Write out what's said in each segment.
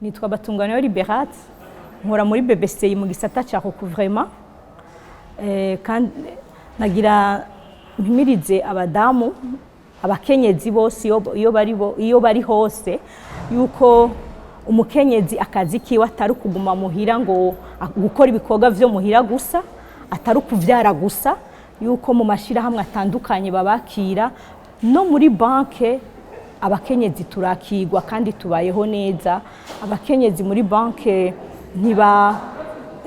Nitwa Batunganyo Liberate nkora muri BBC mu gisata cya recouvrement kandi nagira mpimirize abadamu abakenyezi bose iyo bari hose yuko umukenyezi akazi kiwe atari kuguma muhira ngo gukora ibikorwa vyo muhira gusa, atari kuvyara gusa, yuko mu mashira hamwe atandukanye babakira no muri banke abakenyezi turakigwa kandi tubayeho neza. Abakenyezi muri banke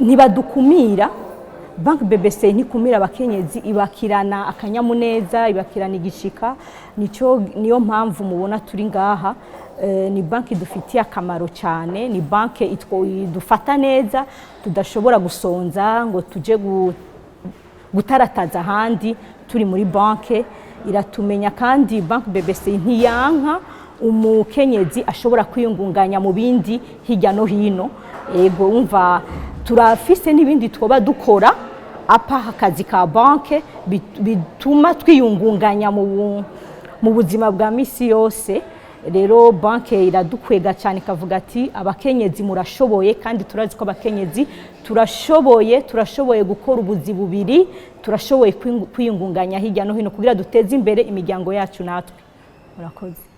ntibadukumira. Banke BBC ntikumira abakenyezi, ibakirana akanyamuneza, ibakirana igishika. Niyo mpamvu mubona turi ngaha. Ni banke dufitiye akamaro cyane, ni banke idufata neza, tudashobora gusonza ngo tuje gutarataza ahandi. Turi muri banke iratumenya, kandi banke BBC ntiyanka umukenyezi ashobora kwiyungunganya mu bindi hirya no hino. Ego umva turafise n'ibindi twoba dukora apa akazi ka banke bituma twiyungunganya mu buzima bwa misi yose. Rero banke iradukwega cyane, kavuga ati abakenyezi murashoboye, kandi turazi ko abakenyezi turashoboye gukora ubuzi bubiri, turashoboye kwiyungunganya hirya no hino kugira duteze imbere imiryango yacu natwe. Murakoze.